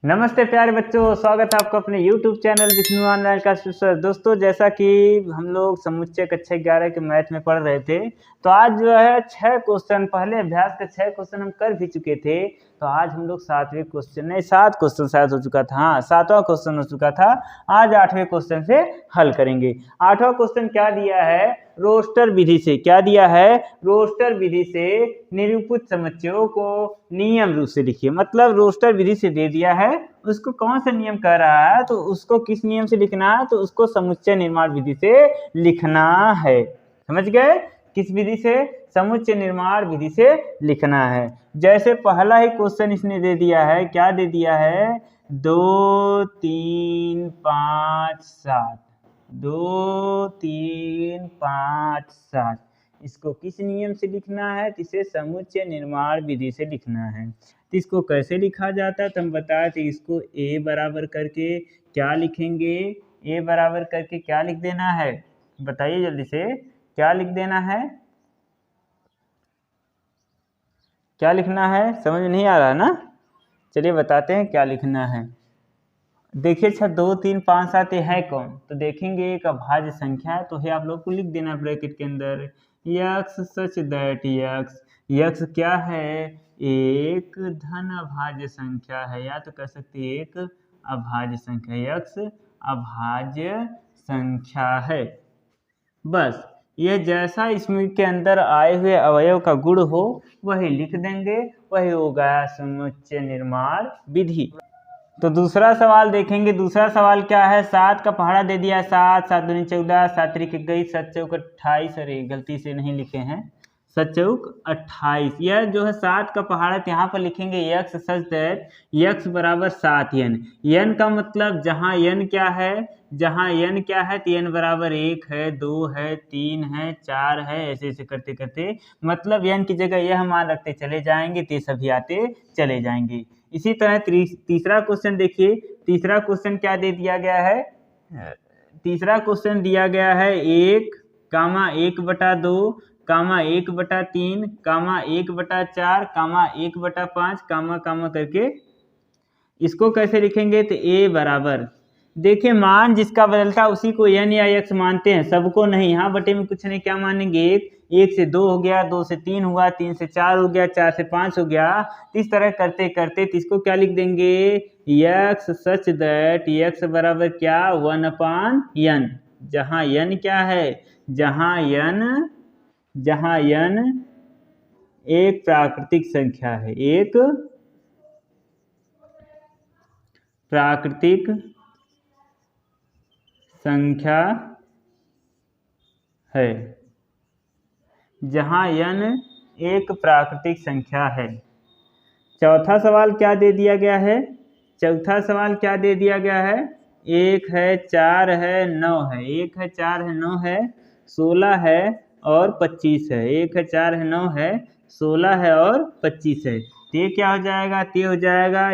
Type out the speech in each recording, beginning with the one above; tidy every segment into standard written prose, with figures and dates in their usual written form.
नमस्ते प्यारे बच्चों, स्वागत है आपका अपने YouTube channel Vishnu online class sir. दोस्तों, जैसा कि हम लोग समुच्चय कक्षा 11 के मैथ में पढ़ रहे थे, तो आज जो है 6 क्वेश्चन, पहले अभ्यास के 6 क्वेश्चन हम कर भी चुके थे। तो आज हम लोग 7वें क्वेश्चन, नहीं 7 क्वेश्चन शायद हो चुका था, हाँ 7वां क्वेश्चन हो चुका था। आज 8वें क्वेश्चन से हल करेंगे। 8वां क्वेश्चन क्या दिया है? रोस्टर विधि से। क्या दिया है? रोस्टर विधि से निरूपित समुच्चयों को नियम रूप से लिखिए। मतलब रोस्टर विधि से दे दिया है, उसको कौन सा नियम कह रहा है, तो उसको किस नियम से लिखना है, तो उसको समुच्चय निर्माण विधि से लिखना है। समझ गए? किस विधि से? समुच्चय निर्माण विधि से लिखना है। जैसे पहला ही क्वेश्चन इसने दे दिया है, क्या दे दिया है? 2 3 5 7, 2 3 5 7। इसको किस नियम से लिखना है? इसे समुच्चय निर्माण विधि से लिखना है। तो इसको कैसे लिखा जाता है, तो हम बताए थे। इसको a बराबर करके क्या लिखेंगे? a बराबर करके क्या लिख देना है? बताइए जल्दी से, क्या लिख देना है? क्या लिखना है? समझ में नहीं आ रहा है ना? चलिए बताते हैं क्या लिखना है। देखिए, अच्छा 2 3 5 7 ये है कौन? तो देखेंगे एक अभाज्य संख्या है, तो है आप लोग को लिख देना ब्रैकेट के अंदर x such that x. X क्या है? एक धन अभाज्य संख्या है, या तो कह सकते हैं एक अभाज्य संख्या। यक्स अभाज्य संख्या है। बस ये जैसा इसमें के अंदर आए हुए अवयव का गुण हो वही लिख देंगे, वही हो गया समुच्चय निर्माण विधि। तो दूसरा सवाल देखेंगे। दूसरा सवाल क्या है? 7 का पहाड़ा दे दिया है। 7 7 दूनी 14, 7 त्रिक 21, 7 चौक 28। अरे गलती से नहीं लिखे हैं, 7 चौक 28। यह जो है 7 का पहाड़ा, यहाँ पर लिखेंगे यक्स सच दैट यक्स बराबर 7 यन। यन का मतलब जहाँ यन क्या है, जहाँ यन क्या है, तो यन बराबर 1 है, 2 है, 3 है, 4 है, ऐसे ऐसे करते करते मतलब यन की जगह यह मान रखते चले जाएंगे, तो सभी आते चले जाएंगे। इसी तरह तीसरा क्वेश्चन देखिए। तीसरा क्वेश्चन क्या दे दिया गया है? तीसरा क्वेश्चन दिया गया है 1 कामा 1/2 कामा 1/3 कामा 1/4 कामा 1/5 कामा कामा करके इसको कैसे लिखेंगे? तो a बराबर, देखिए मान जिसका बदलता उसी को n या x मानते हैं, सबको नहीं। यहाँ बटे में कुछ नहीं, क्या मानेंगे? 1 से 2 हो गया, 2 से 3 हुआ, 3 से 4 हो गया, 4 से 5 हो गया। इस तरह करते करते इसको क्या लिख देंगे? x सच दैट x बराबर क्या? 1/n। जहाँ n क्या है? जहाँ n एक प्राकृतिक संख्या है, एक प्राकृतिक संख्या है। जहाँ n एक प्राकृतिक संख्या है। चौथा सवाल क्या दे दिया गया है? चौथा सवाल क्या दे दिया गया है? 1 है, 4 है, 9 है। 1 है, 4 है, 9 है, 16 है और 25 है। 1 है, 4 है, 9 है, 16 है और 25 है। तो ये क्या हो जाएगा? तो ये हो जाएगा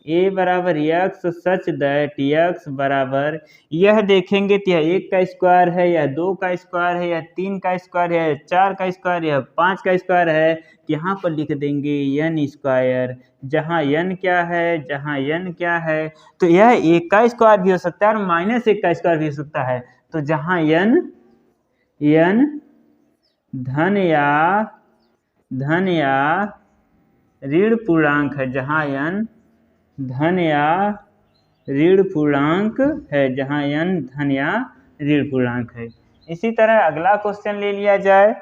a बराबर यक्स सच दैट यक्स बराबर, यह देखेंगे तो यह 1 का स्क्वायर है, या 2 का स्क्वायर है, या 3 का स्क्वायर है, 4 का स्क्वायर है, 5 का स्क्वायर है। यहाँ पर लिख देंगे n स्क्वायर। जहाँ n क्या है, जहाँ n क्या है, तो यह 1 का स्क्वायर भी हो सकता है और -1 का स्क्वायर भी हो सकता है। तो जहाँ n धन या ऋण पूर्णांक है, जहाँ n धन या ऋण पूर्णांक है, जहाँ n धन या ऋण पूर्णांक है। इसी तरह अगला क्वेश्चन ले लिया जाए।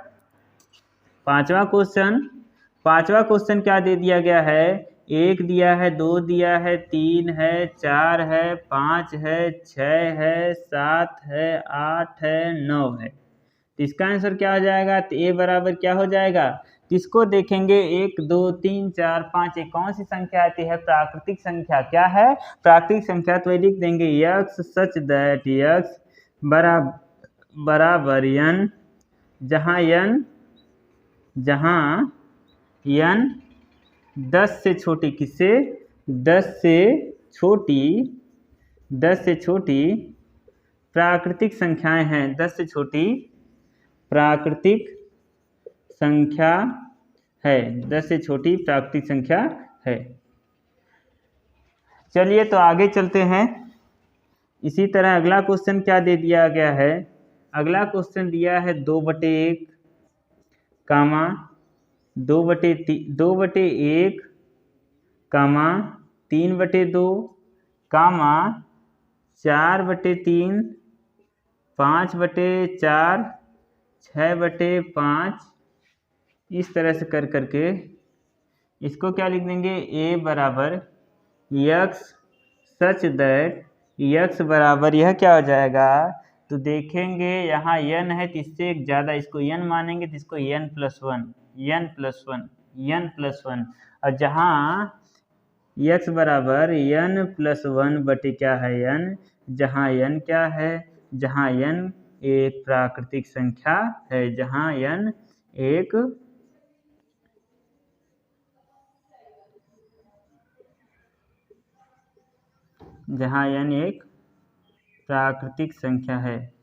पांचवा क्वेश्चन क्या दे दिया गया है? 1 दिया है, 2 दिया है, 3 है, 4 है, 5 है, 6 है, 7 है, 8 है, 9 है। तो इसका आंसर क्या हो जाएगा? तो a बराबर क्या हो जाएगा? किसको देखेंगे? 1 2 3 4 5, एक कौन सी संख्या आती है? प्राकृतिक संख्या। क्या है? प्राकृतिक संख्या। तो लिख देंगे यक्स सच दैट यक्स बराबर n, जहाँ n 10 से छोटी, किससे? 10 से छोटी प्राकृतिक संख्याएं हैं। 10 से छोटी प्राकृतिक संख्या है, 10 से छोटी प्राकृतिक संख्या है। चलिए तो आगे चलते हैं। इसी तरह अगला क्वेश्चन क्या दे दिया गया है। अगला क्वेश्चन दिया है 2/1 कामा 2/1 कामा 3/2 कामा 4/3 5/4 6/5। इस तरह से कर करके इसको क्या लिख देंगे, a बराबर x सच दैट x बराबर यह क्या हो जाएगा, तो देखेंगे यहाँ n है तो इससे एक ज़्यादा इसको n मानेंगे तो इसको n+1 और जहाँ x बराबर n+1 बटे क्या है n, जहाँ n क्या है, जहाँ n एक प्राकृतिक संख्या है, जहाँ n एक प्राकृतिक संख्या है,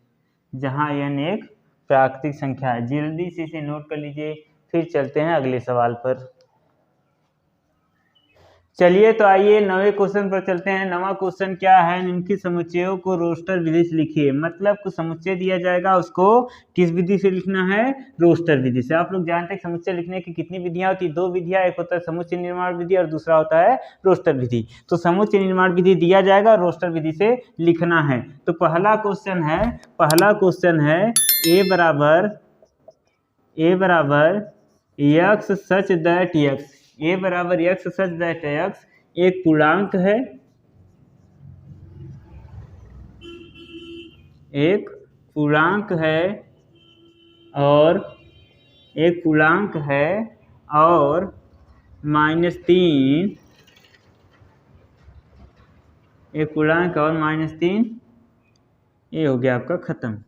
जहाँ n एक प्राकृतिक संख्या है। जल्दी से इसे नोट कर लीजिए, फिर चलते हैं अगले सवाल पर। चलिए तो आइए 9वें क्वेश्चन पर चलते हैं। 9वां क्वेश्चन क्या है, इनकी समुच्चयों को रोस्टर विधि से लिखिए। मतलब कुछ समुच्चय दिया जाएगा, उसको किस विधि से लिखना है, रोस्टर विधि से। आप लोग जानते हैं समुच्चय लिखने की कितनी विधियां होती है, 2 विधियां, एक होता है समुच्चय निर्माण विधि और दूसरा होता है रोस्टर विधि। तो समुच्चय निर्माण विधि दिया जाएगा, रोस्टर विधि से लिखना है। तो पहला क्वेश्चन है a बराबर x such that x, a बराबर x सच दैट x एक पूर्णांक है, और -3 ये हो गया आपका खत्म।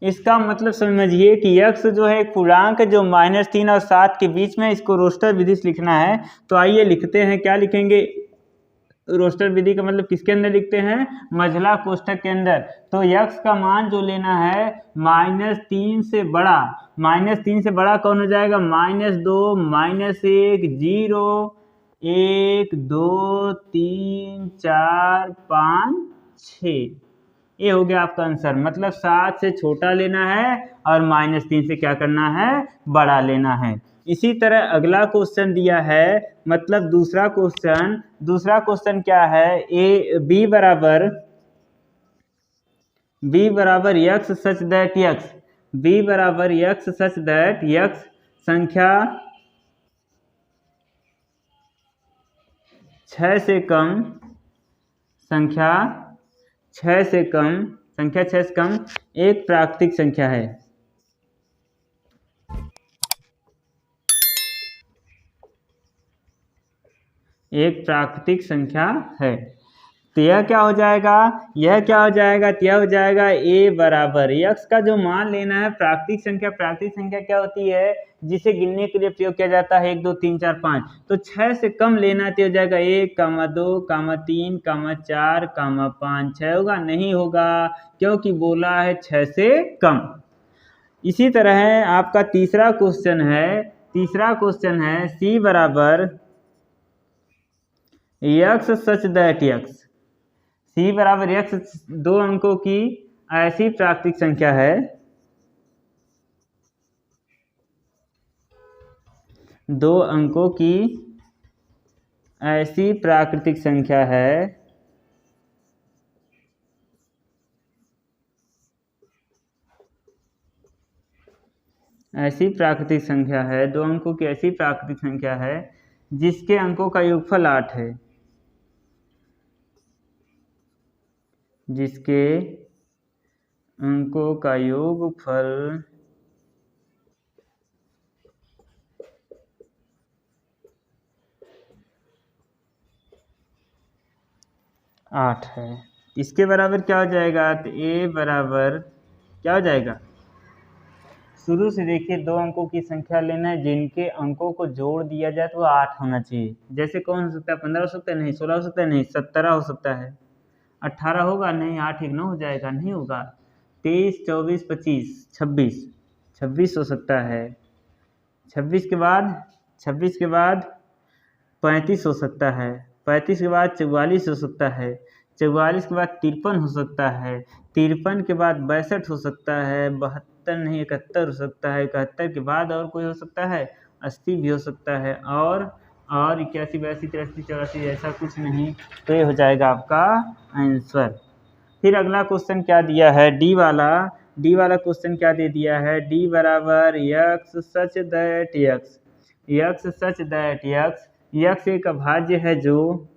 इसका मतलब समझिए कि x जो है एक पूर्णांक जो -3 और 7 के बीच में, इसको रोस्टर विधि से लिखना है। तो आइए लिखते हैं, क्या लिखेंगे, रोस्टर विधि का मतलब किसके अंदर लिखते हैं, मझला कोष्ठक के अंदर। तो x का मान जो लेना है -3 से बड़ा कौन हो जाएगा, -2 -1 0 1 2 3 4 5 6, ये हो गया आपका आंसर। मतलब 7 से छोटा लेना है और -3 से क्या करना है, बड़ा लेना है। इसी तरह अगला क्वेश्चन दिया है, मतलब दूसरा क्वेश्चन क्या है, b बराबर x सच दैट x संख्या 6 से कम एक प्राकृतिक संख्या है। तो यह क्या हो जाएगा, तो यह हो जाएगा a बराबर x का जो मान लेना है प्राकृतिक संख्या क्या होती है, जिसे गिनने के लिए प्रयोग किया जाता है 1 2 3 4 5। तो 6 से कम लेना है तो हो जाएगा 1, 2, 3, 4, 5। 6 होगा, नहीं होगा, क्योंकि बोला है 6 से कम। इसी तरह आपका तीसरा क्वेश्चन है c बराबर x such that x, c बराबर x 2 अंकों की ऐसी प्राकृतिक संख्या है, दो अंकों की ऐसी प्राकृतिक संख्या है जिसके अंकों का योगफल 8 है, जिसके अंकों का योगफल 8 है। इसके बराबर क्या हो जाएगा, तो a बराबर क्या हो जाएगा, शुरू से देखिए 2 अंकों की संख्या लेना है जिनके अंकों को जोड़ दिया जाए तो 8 होना चाहिए। जैसे कौन हो सकता है, 15 हो सकता है, नहीं 16 हो सकता है, नहीं 17 हो सकता है, 18 होगा, नहीं 8 1 9 हो जाएगा, नहीं होगा, 23 24 25 26 हो सकता है, 26 के बाद 35 हो सकता है, 35 के बाद 44 हो सकता है, 44 के बाद 53 हो सकता है, 53 के बाद 62 हो सकता है, 72 नहीं 71 हो सकता है, 71 के बाद और कोई हो सकता है, 80 भी हो सकता है, और 81 82 83 84 ऐसा कुछ नहीं। तो ये हो जाएगा आपका आंसर। फिर अगला क्वेश्चन क्या दिया है, डी वाला क्वेश्चन क्या दे दिया है, डी बराबर x such that x such that x एक अभाज्य है जो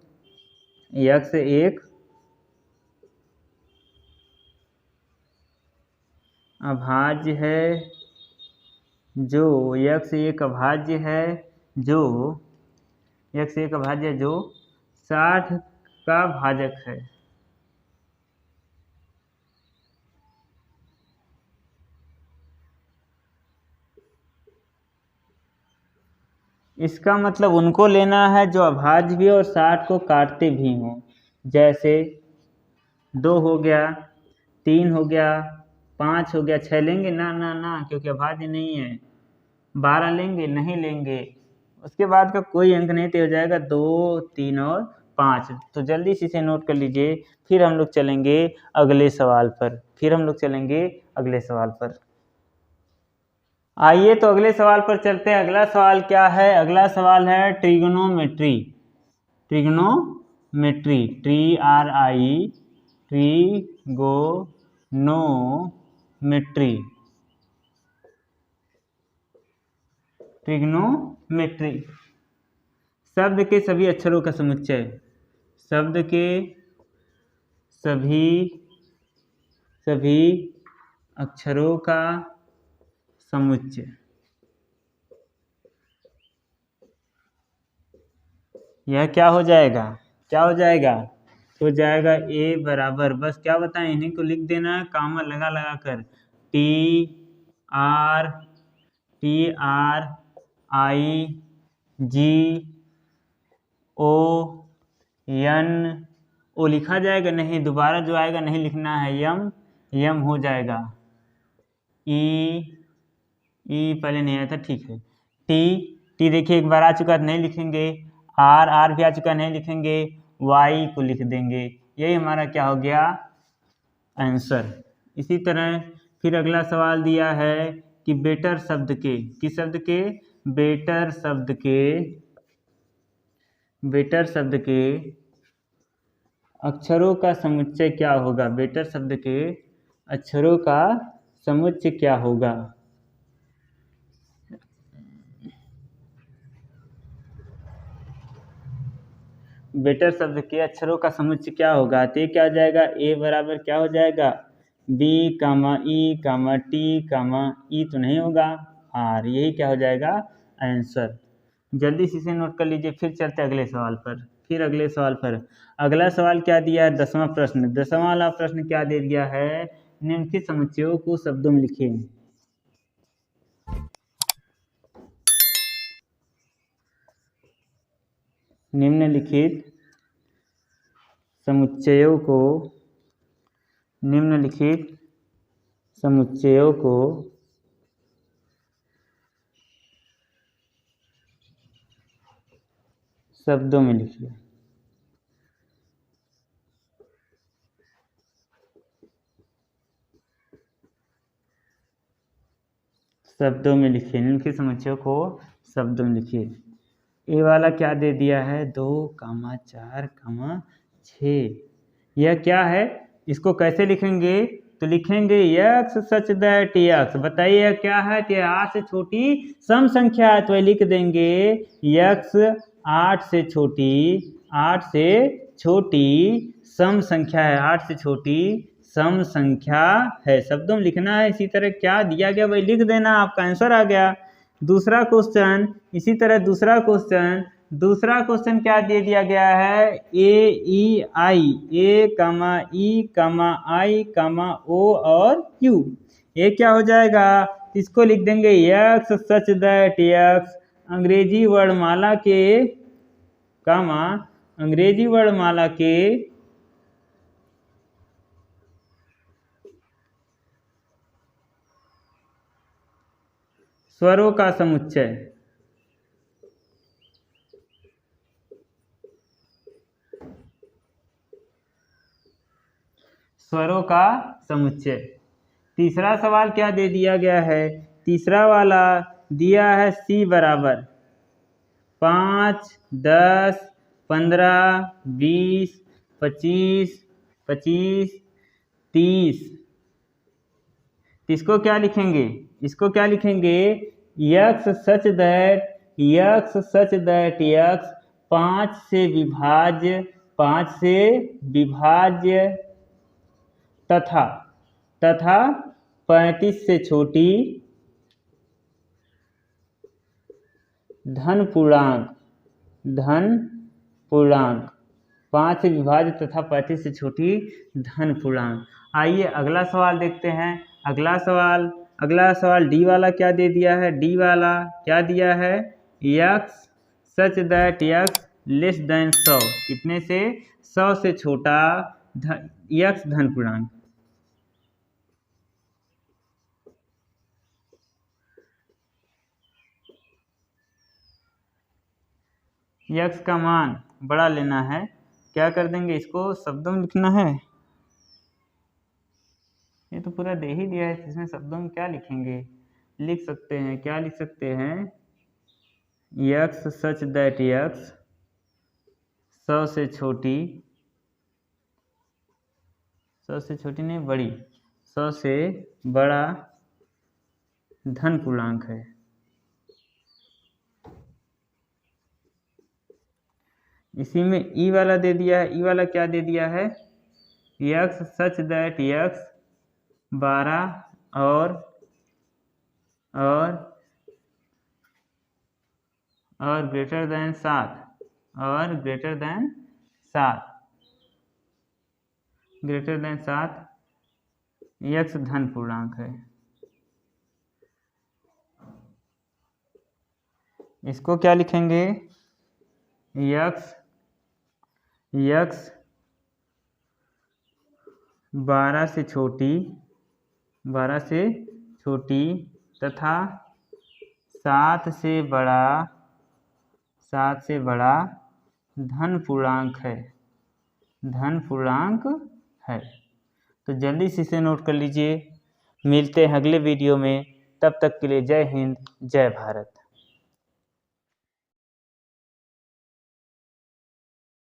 यक्स एक अभाज्य है जो यक्स एक अभाज्य है जो यक्स एक अभाज्य है जो 60 का भाजक है। इसका मतलब उनको लेना है जो अभाज्य भी और 60 को काटते भी हों। जैसे 2 हो गया, 3 हो गया, 5 हो गया, 6 लेंगे ना ना ना क्योंकि अभाज्य नहीं है। 12 लेंगे नहीं लेंगे। उसके बाद का कोई अंक नहीं, तो हो जाएगा 2 3 और 5। तो जल्दी से इसे नोट कर लीजिए। फिर हम लोग चलेंगे अगले सवाल पर। आइए तो अगले सवाल पर चलते हैं। अगला सवाल क्या है, अगला सवाल है ट्रिग्नोमेट्री ट्रिग्नोमेट्री शब्द के सभी अक्षरों का समुच्चय, शब्द के सभी अक्षरों का समुच्चय। यह क्या हो जाएगा, हो जाएगा ए बराबर, बस क्या बताएं, इन्हीं को लिख देना है कामा लगा कर, TRIGON ओ लिखा जाएगा नहीं, दोबारा जो आएगा नहीं लिखना है, यम हो जाएगा। ई पहले नहीं आया था, ठीक है। टी देखिए एक बार आ चुका नहीं लिखेंगे, आर भी आ चुका नहीं लिखेंगे, वाई को लिख देंगे। यही हमारा क्या हो गया, आंसर। इसी तरह फिर अगला सवाल दिया है कि बेटर शब्द के, किस शब्द के, बेटर शब्द के अक्षरों का समुच्चय क्या होगा, बेटर शब्द के अक्षरों का समुच्चय क्या होगा। बेटर शब्द के अक्षरों का समुच्चय क्या होगा, तो ये क्या हो जाएगा, ए बराबर क्या हो जाएगा, बी कामा ई कामा टी कामा ई तो नहीं होगा, आर, यही क्या हो जाएगा, आंसर। जल्दी से इसे नोट कर लीजिए। फिर चलते अगले सवाल पर। अगला सवाल क्या दिया है, 10वां प्रश्न। 10वां वाला प्रश्न क्या दे दिया है, निम्नलिखित समुच्चयों को शब्दों में लिखिए। निम्नलिखित समुच्चयों को शब्दों में लिखिए। निम्नलिखित समुच्चयों को शब्दों में लिखिए। ए वाला क्या दे दिया है, 2, 4, 6। यह क्या है, इसको कैसे लिखेंगे, तो लिखेंगे यक्स सच दैट यक्स। बताइए यह क्या है, कि 8 से छोटी सम संख्या है, तो लिख देंगे यक्स 8 से छोटी सम संख्या है, 8 से छोटी सम संख्या है, शब्दों में लिखना है। इसी तरह क्या दिया गया वही लिख देना, आपका आंसर आ गया। दूसरा क्वेश्चन, इसी तरह दूसरा क्वेश्चन क्या दे दिया गया है, ए कामा ई कामा आई कामा ओ और क्यू। ये क्या हो जाएगा, इसको लिख देंगे यक्स सच दैट यक्स, अंग्रेजी वर्णमाला के स्वरों का समुच्चय। स्वरों का समुच्चय। तीसरा सवाल क्या दे दिया गया है? तीसरा वाला दिया है C बराबर 5, 10, 15, 20, 25, 25, 30। इसको क्या लिखेंगे? इसको क्या लिखेंगे? यक्स सच दैट यक्स 5 से विभाज्य तथा 35 से छोटी धन पूर्णांक 5 से विभाज्य तथा 35 से छोटी धन पूर्णांक। आइए अगला सवाल देखते हैं। अगला सवाल डी वाला क्या दे दिया है? डी वाला क्या दिया है? X such that x less than 100। कितने से? 100 से छोटा यक्स धन पूर्णांक। यक्स का मान बड़ा लेना है। क्या कर देंगे? इसको शब्दों में लिखना है। ये तो पूरा दे ही दिया है, इसमें शब्दों में क्या लिखेंगे? लिख सकते हैं, क्या लिख सकते हैं? यक्स सच दैट यक्स 100 से छोटी नहीं, बड़ी 100 से बड़ा धन पूर्णांक है। इसी में ई वाला दे दिया है। ई वाला क्या दे दिया है? यक्स सच दैट यक्स 12 और ग्रेटर देन 7 यक्स धन पूर्णांक है। इसको क्या लिखेंगे? यक्स 12 से छोटी तथा 7 से बड़ा धन पूर्णांक है। तो जल्दी से इसे नोट कर लीजिए। मिलते हैं अगले वीडियो में। तब तक के लिए जय हिंद, जय भारत।